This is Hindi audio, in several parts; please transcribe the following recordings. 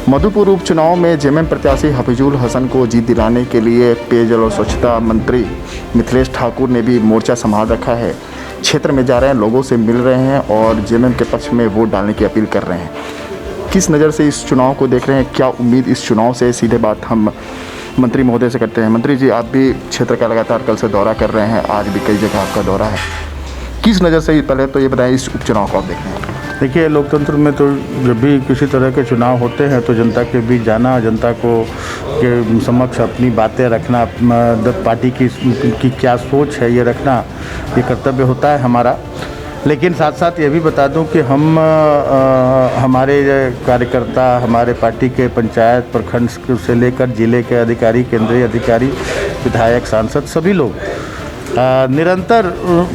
मधुपुर उपचुनाव में जेएमएम प्रत्याशी हफीजुल हसन को जीत दिलाने के लिए पेयजल और स्वच्छता मंत्री मिथिलेश ठाकुर ने भी मोर्चा संभाल रखा है। क्षेत्र में जा रहे हैं, लोगों से मिल रहे हैं और जेएमएम के पक्ष में वोट डालने की अपील कर रहे हैं। किस नज़र से इस चुनाव को देख रहे हैं, क्या उम्मीद इस चुनाव से, सीधे बात हम मंत्री महोदय से करते हैं। मंत्री जी, आप भी क्षेत्र का लगातार कल से दौरा कर रहे हैं, आज भी कई जगह आपका दौरा है, किस नज़र से, पहले तो ये बताएं, इस उपचुनाव को आप देख रहे हैं। देखिए, लोकतंत्र में तो जब भी किसी तरह के चुनाव होते हैं तो जनता के बीच जाना, जनता को के समक्ष अपनी बातें रखना, पार्टी की क्या सोच है ये रखना, ये कर्तव्य होता है हमारा। लेकिन साथ साथ ये भी बता दूं कि हम हमारे कार्यकर्ता, हमारे पार्टी के पंचायत प्रखंड से लेकर जिले के अधिकारी, केंद्रीय अधिकारी, विधायक, सांसद, सभी लोग निरंतर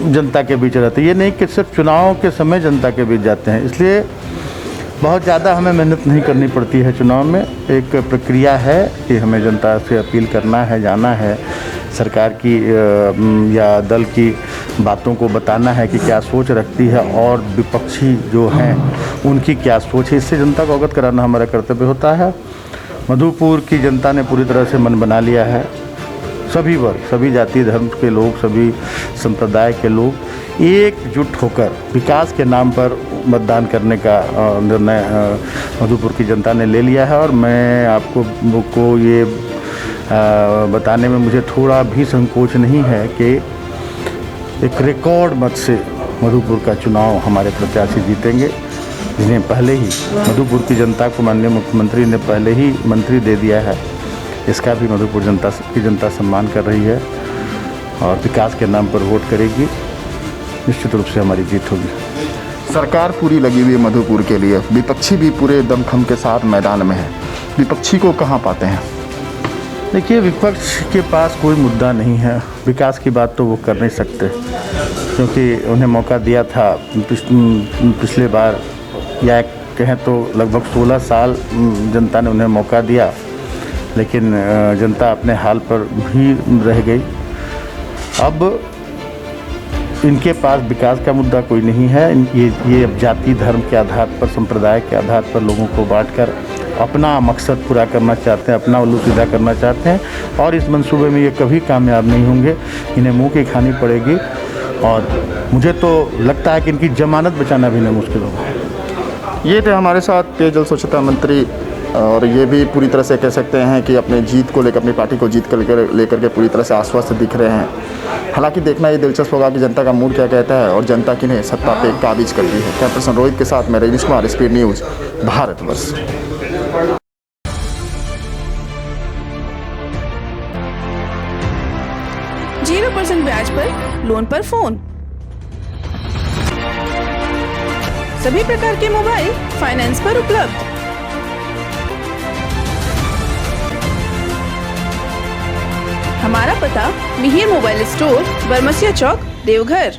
जनता के बीच रहते हैं। ये नहीं कि सिर्फ चुनाव के समय जनता के बीच जाते हैं, इसलिए बहुत ज़्यादा हमें मेहनत नहीं करनी पड़ती है। चुनाव में एक प्रक्रिया है कि हमें जनता से अपील करना है, जाना है, सरकार की या दल की बातों को बताना है कि क्या सोच रखती है और विपक्षी जो हैं उनकी क्या सोच है, इससे जनता को अवगत कराना हमारा कर्तव्य होता है। मधुपुर की जनता ने पूरी तरह से मन बना लिया है। सभी वर्ग, सभी जाति धर्म के लोग, सभी संप्रदाय के लोग एकजुट होकर विकास के नाम पर मतदान करने का निर्णय मधुपुर की जनता ने ले लिया है। और मैं आपको ये बताने में मुझे थोड़ा भी संकोच नहीं है कि एक रिकॉर्ड मत से मधुपुर का चुनाव हमारे प्रत्याशी जीतेंगे, जिन्हें पहले ही मधुपुर की जनता को माननीय मुख्यमंत्री ने पहले ही मंत्री दे दिया है। इसका भी मधुपुर जनता सम्मान कर रही है और विकास के नाम पर वोट करेगी। निश्चित रूप से हमारी जीत होगी। सरकार पूरी लगी हुई है मधुपुर के लिए, विपक्षी भी पूरे दमखम के साथ मैदान में है, विपक्षी को कहाँ पाते हैं? देखिए, विपक्ष के पास कोई मुद्दा नहीं है। विकास की बात तो वो कर नहीं सकते, क्योंकि उन्हें मौका दिया था पिछले बार, या कहें तो लगभग 16 साल जनता ने उन्हें मौका दिया, लेकिन जनता अपने हाल पर भी रह गई। अब इनके पास विकास का मुद्दा कोई नहीं है। ये अब जाति धर्म के आधार पर, संप्रदाय के आधार पर लोगों को बांटकर अपना मकसद पूरा करना चाहते हैं, अपना उल्लू सीधा करना चाहते हैं, और इस मंसूबे में ये कभी कामयाब नहीं होंगे। इन्हें मुंह की खानी पड़ेगी और मुझे तो लगता है कि इनकी जमानत बचाना भी मुश्किल होगा। ये थे हमारे साथ पेयजल स्वच्छता मंत्री, और ये भी पूरी तरह से कह सकते हैं कि अपने जीत को लेकर, अपनी पार्टी को जीत कर लेकर के पूरी तरह से आश्वस्त दिख रहे हैं। हालांकि देखना ये दिलचस्प होगा कि जनता का मूड क्या कहता है और जनता किन्हें सत्ता पे काबिज करती है। कैमरा पर्सन रोहित के साथ मैं रजनीश कुमार, स्पीड न्यूज़, भारतवर्ष। 0% ब्याज पर लोन पर फोन, सभी प्रकार के मोबाइल फाइनेंस पर उपलब्ध। हमारा पता मिहिर मोबाइल स्टोर, बरमसिया चौक, देवघर।